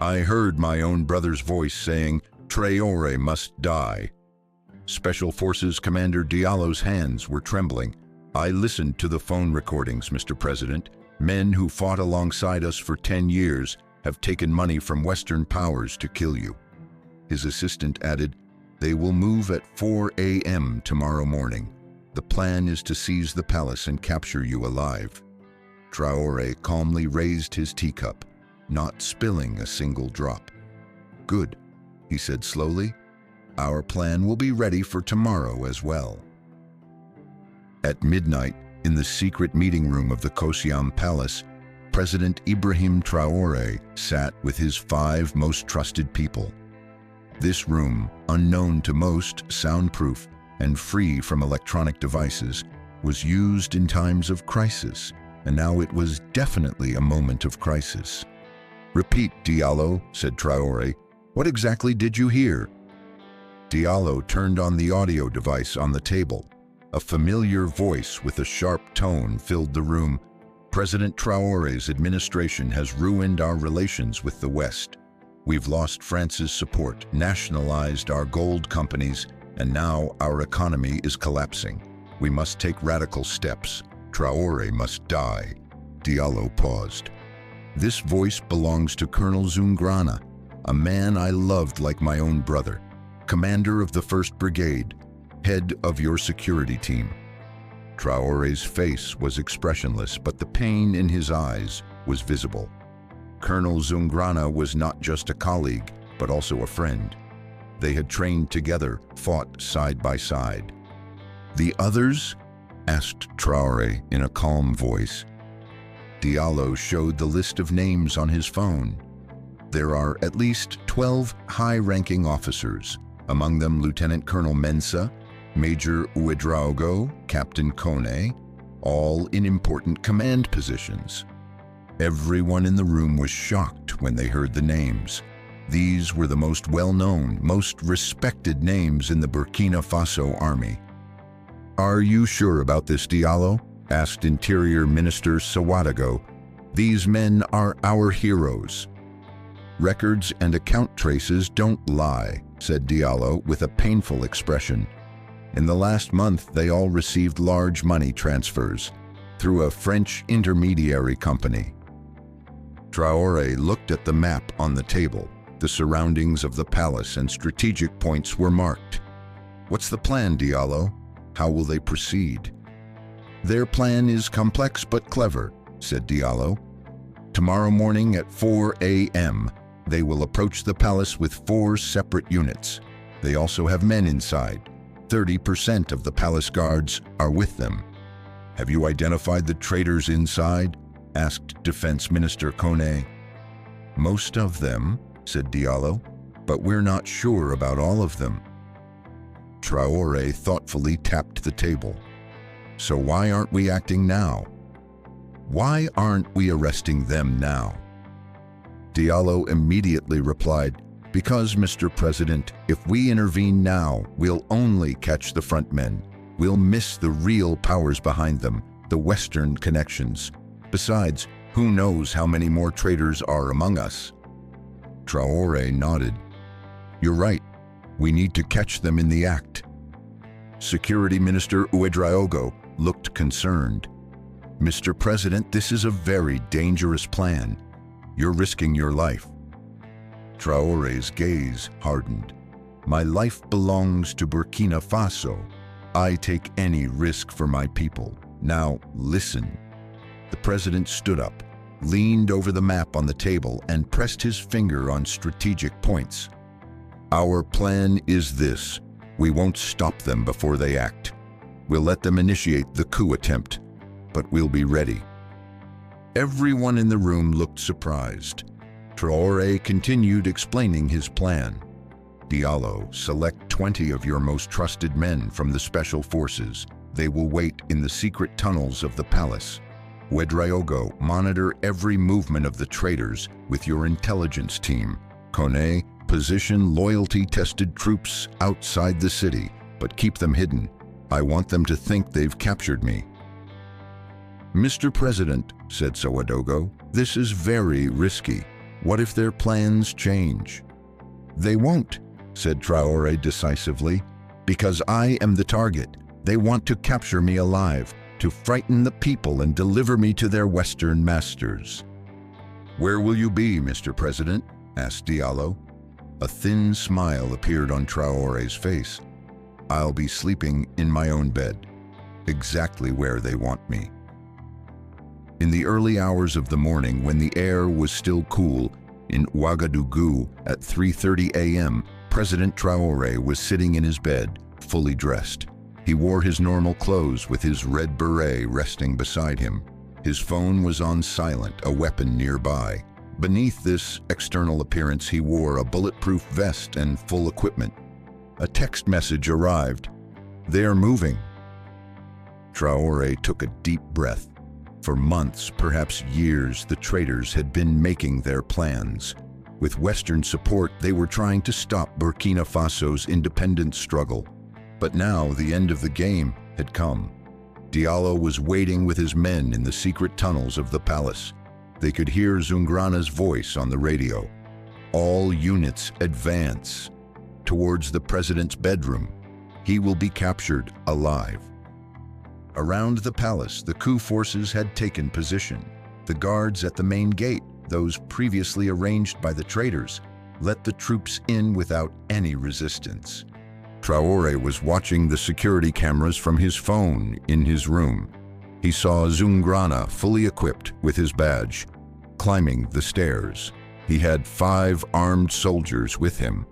I heard my own brother's voice saying, Traoré must die. Special Forces Commander Diallo's hands were trembling. I listened to the phone recordings, Mr. President. Men who fought alongside us for 10 years have taken money from Western powers to kill you. His assistant added, they will move at 4 a.m. tomorrow morning. The plan is to seize the palace and capture you alive. Traoré calmly raised his teacup, not spilling a single drop. Good, he said slowly. Our plan will be ready for tomorrow as well. At midnight, in the secret meeting room of the Kosiam Palace, President Ibrahim Traoré sat with his 5 most trusted people. This room, unknown to most, soundproof, and free from electronic devices, was used in times of crisis, and now it was definitely a moment of crisis. Repeat, Diallo, said Traoré. What exactly did you hear? Diallo turned on the audio device on the table. A familiar voice with a sharp tone filled the room. President Traoré's administration has ruined our relations with the West. We've lost France's support, nationalized our gold companies, and now our economy is collapsing. We must take radical steps. Traoré must die. Diallo paused. This voice belongs to Colonel Zungrana, a man I loved like my own brother, commander of the 1st Brigade, head of your security team. Traoré's face was expressionless, but the pain in his eyes was visible. Colonel Zungrana was not just a colleague, but also a friend. They had trained together, fought side by side. The others? Asked Traoré in a calm voice. Diallo showed the list of names on his phone. There are at least 12 high-ranking officers, among them Lieutenant Colonel Mensah, Major Ouedraogo, Captain Kone, all in important command positions. Everyone in the room was shocked when they heard the names. These were the most well-known, most respected names in the Burkina Faso army. Are you sure about this, Diallo? Asked Interior Minister Sawadago. These men are our heroes. Records and account traces don't lie, said Diallo with a painful expression. In the last month, they all received large money transfers through a French intermediary company. Traoré looked at the map on the table. The surroundings of the palace and strategic points were marked. What's the plan, Diallo? How will they proceed? Their plan is complex but clever, said Diallo. Tomorrow morning at 4 a.m., they will approach the palace with 4 separate units. They also have men inside. 30% of the palace guards are with them. Have you identified the traitors inside? Asked Defense Minister Kone. Most of them, said Diallo, but we're not sure about all of them. Traoré thoughtfully tapped the table. So why aren't we acting now? Why aren't we arresting them now? Diallo immediately replied, because, Mr. President, if we intervene now, we'll only catch the front men. We'll miss the real powers behind them, the Western connections. Besides, who knows how many more traitors are among us? Traoré nodded. You're right. We need to catch them in the act. Security Minister Ouedraogo looked concerned. Mr. President, this is a very dangerous plan. You're risking your life. Traoré's gaze hardened. My life belongs to Burkina Faso. I take any risk for my people. Now, listen. The president stood up, leaned over the map on the table, and pressed his finger on strategic points. Our plan is this. We won't stop them before they act. We'll let them initiate the coup attempt, but we'll be ready. Everyone in the room looked surprised. Traoré continued explaining his plan. Diallo, select 20 of your most trusted men from the Special Forces. They will wait in the secret tunnels of the palace. Ouedraogo, monitor every movement of the traitors with your intelligence team. Kone, position loyalty-tested troops outside the city, but keep them hidden. I want them to think they've captured me. Mr. President, said Sawadago, this is very risky. What if their plans change? They won't, said Traoré decisively, because I am the target. They want to capture me alive, to frighten the people and deliver me to their Western masters. Where will you be, Mr. President? Asked Diallo. A thin smile appeared on Traoré's face. I'll be sleeping in my own bed, exactly where they want me. In the early hours of the morning, when the air was still cool, in Ouagadougou at 3:30 a.m., President Traoré was sitting in his bed, fully dressed. He wore his normal clothes with his red beret resting beside him. His phone was on silent, a weapon nearby. Beneath this external appearance, he wore a bulletproof vest and full equipment. A text message arrived. They are moving. Traoré took a deep breath. For months, perhaps years, the traitors had been making their plans. With Western support, they were trying to stop Burkina Faso's independence struggle. But now the end of the game had come. Diallo was waiting with his men in the secret tunnels of the palace. They could hear Zoungrana's voice on the radio. All units advance towards the president's bedroom. He will be captured alive. Around the palace, the coup forces had taken position. The guards at the main gate, those previously arranged by the traitors, let the troops in without any resistance. Traoré was watching the security cameras from his phone in his room. He saw Zoungrana fully equipped with his badge, climbing the stairs. He had 5 armed soldiers with him.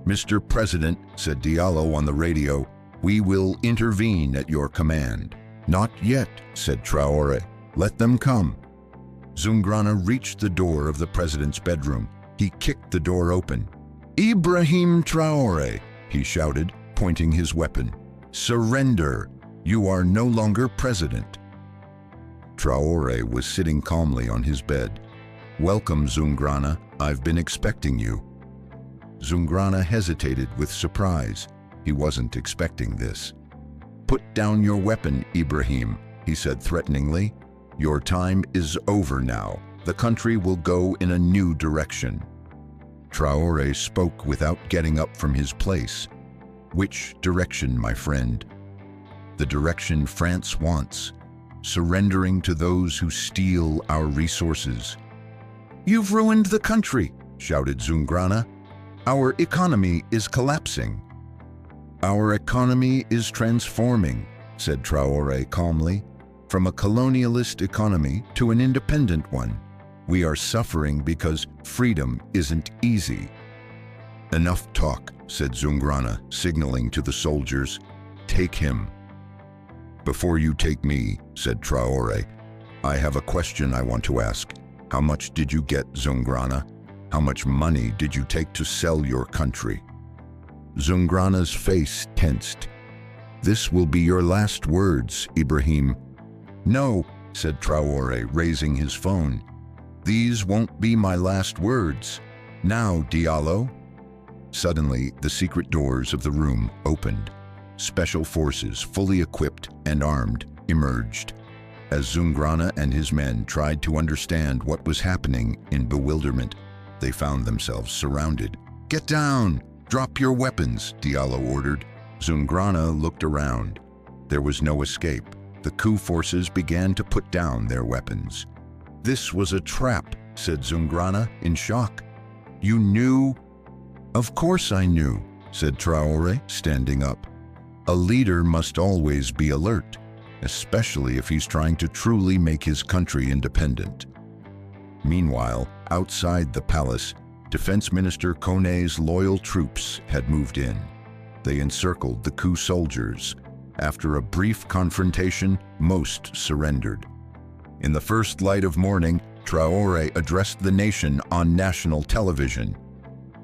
Mr. President, said Diallo on the radio, we will intervene at your command. Not yet, said Traoré. Let them come. Zoungrana reached the door of the president's bedroom. He kicked the door open. Ibrahim Traoré, he shouted, pointing his weapon. Surrender. You are no longer president. Traoré was sitting calmly on his bed. Welcome, Zoungrana. I've been expecting you. Zoungrana hesitated with surprise. He wasn't expecting this. Put down your weapon, Ibrahim, he said threateningly. Your time is over now. The country will go in a new direction. Traoré spoke without getting up from his place. Which direction, my friend? The direction France wants, surrendering to those who steal our resources. You've ruined the country, shouted Zoungrana. Our economy is collapsing. Our economy is transforming, said Traoré calmly, from a colonialist economy to an independent one. We are suffering because freedom isn't easy. Enough talk, said Zoungrana, signaling to the soldiers. Take him. Before you take me, said Traoré, I have a question I want to ask. How much did you get, Zoungrana? How much money did you take to sell your country? Zoungrana's face tensed. This will be your last words, Ibrahim. No, said Traoré, raising his phone. These won't be my last words. Now, Diallo. Suddenly, the secret doors of the room opened. Special forces, fully equipped and armed, emerged. As Zoungrana and his men tried to understand what was happening in bewilderment, they found themselves surrounded. Get down! Drop your weapons, Diallo ordered. Zoungrana looked around. There was no escape. The coup forces began to put down their weapons. This was a trap, said Zoungrana in shock. You knew? Of course I knew, said Traoré, standing up. A leader must always be alert, especially if he's trying to truly make his country independent. Meanwhile, outside the palace, Defense Minister Koné's loyal troops had moved in. They encircled the coup soldiers. After a brief confrontation, most surrendered. In the first light of morning, Traoré addressed the nation on national television.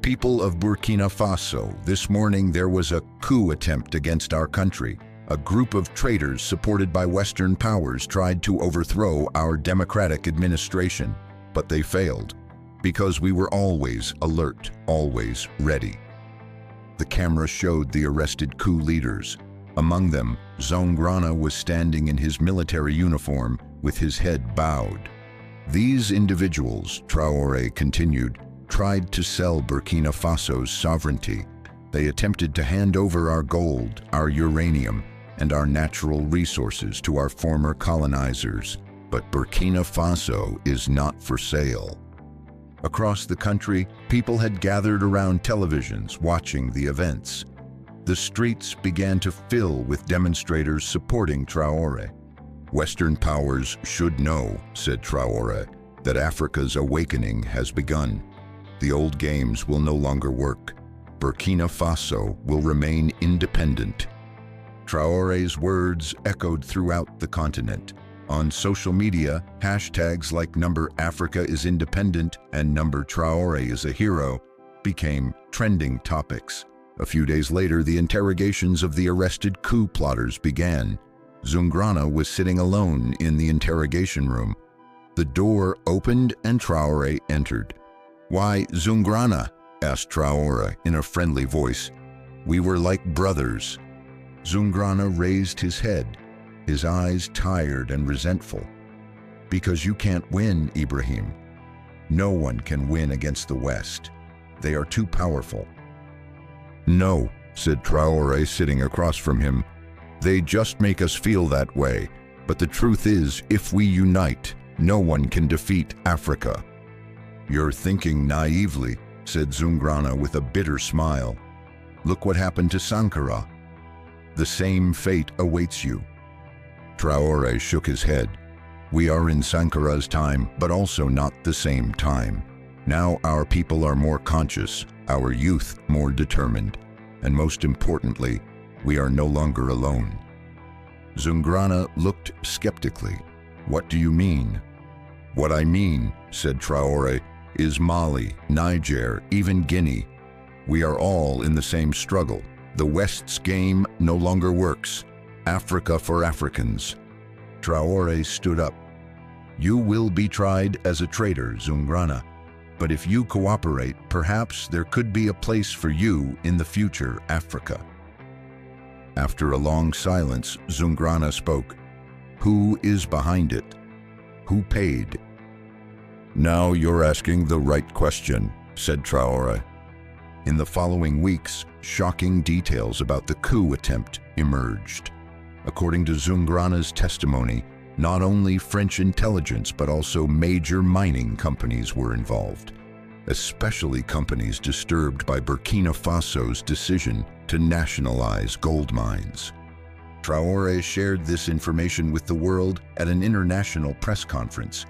People of Burkina Faso, this morning there was a coup attempt against our country. A group of traitors supported by Western powers tried to overthrow our democratic administration, but they failed. Because we were always alert, always ready. The camera showed the arrested coup leaders. Among them, Zoungrana was standing in his military uniform with his head bowed. These individuals, Traoré continued, tried to sell Burkina Faso's sovereignty. They attempted to hand over our gold, our uranium, and our natural resources to our former colonizers. But Burkina Faso is not for sale. Across the country, people had gathered around televisions watching the events. The streets began to fill with demonstrators supporting Traoré. Western powers should know, said Traoré, that Africa's awakening has begun. The old games will no longer work. Burkina Faso will remain independent. Traoré's words echoed throughout the continent. On social media, hashtags like #AfricaIsIndependent and #Traoré is a hero became trending topics. A few days later, the interrogations of the arrested coup plotters began. Zungrana was sitting alone in the interrogation room. The door opened and Traoré entered. "Why, Zungrana?" asked Traoré in a friendly voice. "We were like brothers." Zungrana raised his head, his eyes tired and resentful. "Because you can't win, Ibrahim. No one can win against the West. They are too powerful." "No," said Traoré, sitting across from him. "They just make us feel that way. But the truth is, if we unite, no one can defeat Africa." "You're thinking naively," said Zungrana with a bitter smile. "Look what happened to Sankara. The same fate awaits you." Traoré shook his head. "We are in Sankara's time, but also not the same time. Now our people are more conscious, our youth more determined, and most importantly, we are no longer alone." Zungrana looked skeptically. "What do you mean?" "What I mean," said Traoré, "is Mali, Niger, even Guinea. We are all in the same struggle. The West's game no longer works. Africa for Africans." Traoré stood up. "You will be tried as a traitor, Zungrana. But if you cooperate, perhaps there could be a place for you in the future Africa." After a long silence, Zungrana spoke. "Who is behind it? Who paid?" "Now you're asking the right question," said Traoré. In the following weeks, shocking details about the coup attempt emerged. According to Zungrana's testimony, not only French intelligence but also major mining companies were involved, especially companies disturbed by Burkina Faso's decision to nationalize gold mines. Traoré shared this information with the world at an international press conference.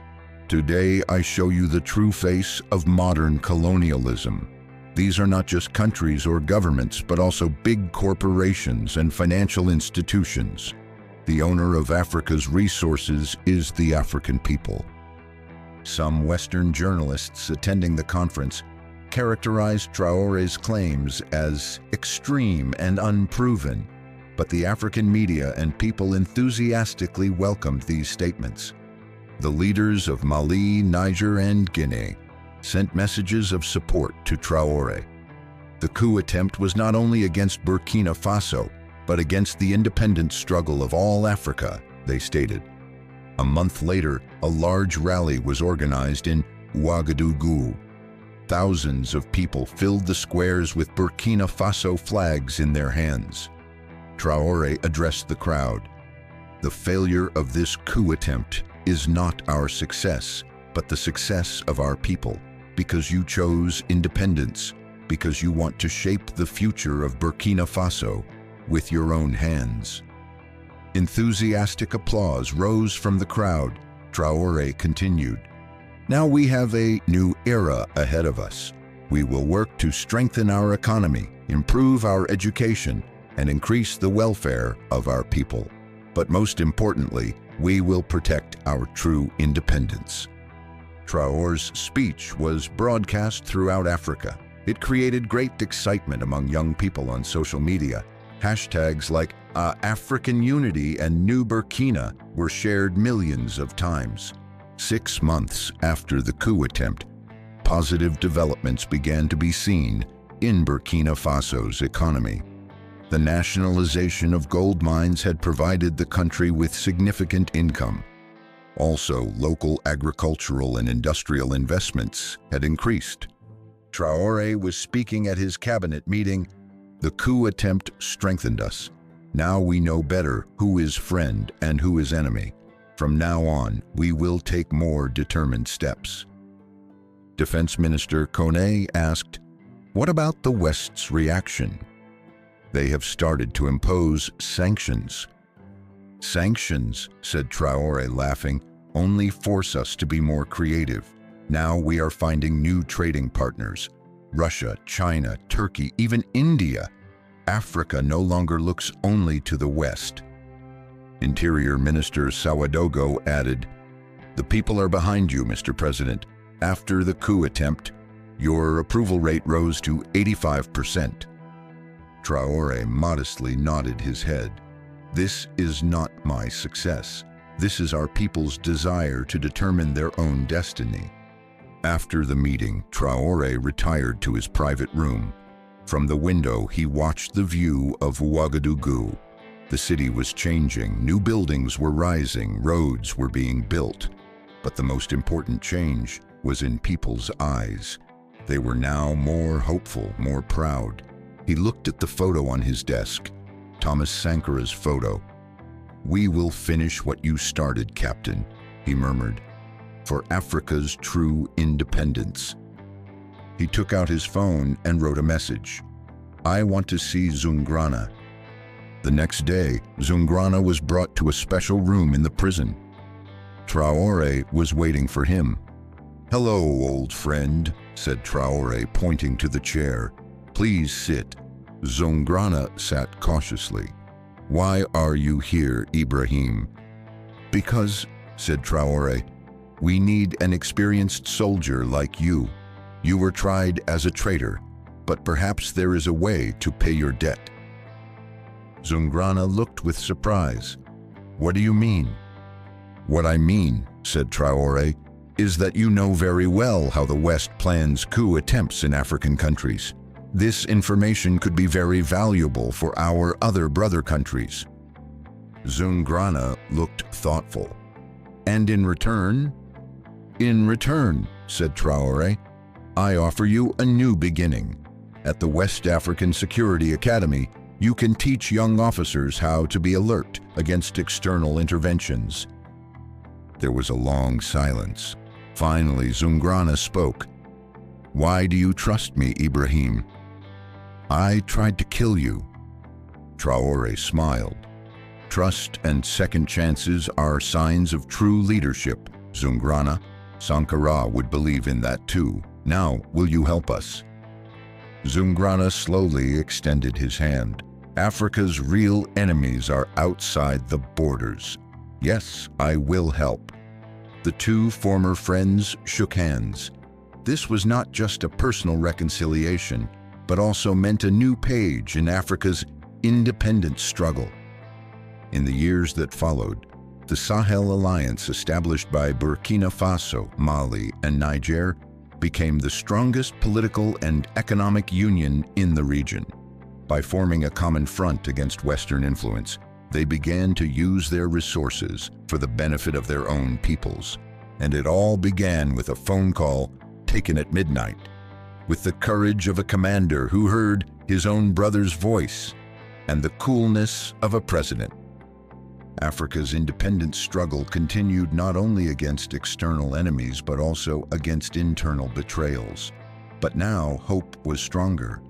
"Today I show you the true face of modern colonialism. These are not just countries or governments, but also big corporations and financial institutions. The owner of Africa's resources is the African people." Some Western journalists attending the conference characterized Traoré's claims as extreme and unproven, but the African media and people enthusiastically welcomed these statements. The leaders of Mali, Niger, and Guinea sent messages of support to Traoré. The coup attempt was not only against Burkina Faso, but against the independent struggle of all Africa, they stated. A month later, a large rally was organized in Ouagadougou. Thousands of people filled the squares with Burkina Faso flags in their hands. Traoré addressed the crowd. "The failure of this coup attempt is not our success, but the success of our people, because you chose independence, because you want to shape the future of Burkina Faso with your own hands." Enthusiastic applause rose from the crowd. Traoré continued. "Now we have a new era ahead of us. We will work to strengthen our economy, improve our education, and increase the welfare of our people. But most importantly, we will protect our true independence." Traoré's speech was broadcast throughout Africa. It created great excitement among young people on social media. Hashtags like African Unity and New Burkina were shared millions of times. 6 months after the coup attempt, positive developments began to be seen in Burkina Faso's economy. The nationalization of gold mines had provided the country with significant income. Also, local agricultural and industrial investments had increased. Traoré was speaking at his cabinet meeting. The coup attempt strengthened us. Now we know better who is friend and who is enemy. From now on, we will take more determined steps. Defense Minister Kone asked, "What about the West's reaction?" "They have started to impose sanctions." "Sanctions," said Traoré, laughing, "only force us to be more creative. Now we are finding new trading partners. Russia, China, Turkey, even India. Africa no longer looks only to the West." Interior Minister Sawadogo added, "The people are behind you, Mr. President. After the coup attempt, your approval rate rose to 85%. Traoré modestly nodded his head. "This is not my success. This is our people's desire to determine their own destiny." After the meeting, Traoré retired to his private room. From the window, he watched the view of Ouagadougou. The city was changing, new buildings were rising, roads were being built. But the most important change was in people's eyes. They were now more hopeful, more proud. He looked at the photo on his desk, Thomas Sankara's photo. "We will finish what you started, Captain," he murmured, "for Africa's true independence." He took out his phone and wrote a message. "I want to see Zungrana." The next day, Zungrana was brought to a special room in the prison. Traoré was waiting for him. "Hello, old friend," said Traoré, pointing to the chair. "Please sit." Zungrana sat cautiously. "Why are you here, Ibrahim?" "Because," said Traoré, "we need an experienced soldier like you. You were tried as a traitor, but perhaps there is a way to pay your debt." Zungrana looked with surprise. "What do you mean?" "What I mean," said Traoré, "is that you know very well how the West plans coup attempts in African countries. This information could be very valuable for our other brother countries." Zungrana looked thoughtful. "And in return?" "In return," said Traoré, "I offer you a new beginning. At the West African Security Academy, you can teach young officers how to be alert against external interventions." There was a long silence. Finally, Zungrana spoke. "Why do you trust me, Ibrahim?" "I tried to kill you." Traoré smiled. "Trust and second chances are signs of true leadership, Zungrana. Sankara would believe in that too. Now, will you help us?" Zungrana slowly extended his hand. "Africa's real enemies are outside the borders. Yes, I will help." The two former friends shook hands. This was not just a personal reconciliation, but also meant a new page in Africa's independence struggle. In the years that followed, the Sahel Alliance, established by Burkina Faso, Mali, and Niger, became the strongest political and economic union in the region. By forming a common front against Western influence, they began to use their resources for the benefit of their own peoples. And it all began with a phone call taken at midnight, with the courage of a commander who heard his own brother's voice, and the coolness of a president. Africa's independence struggle continued not only against external enemies, but also against internal betrayals. But now hope was stronger.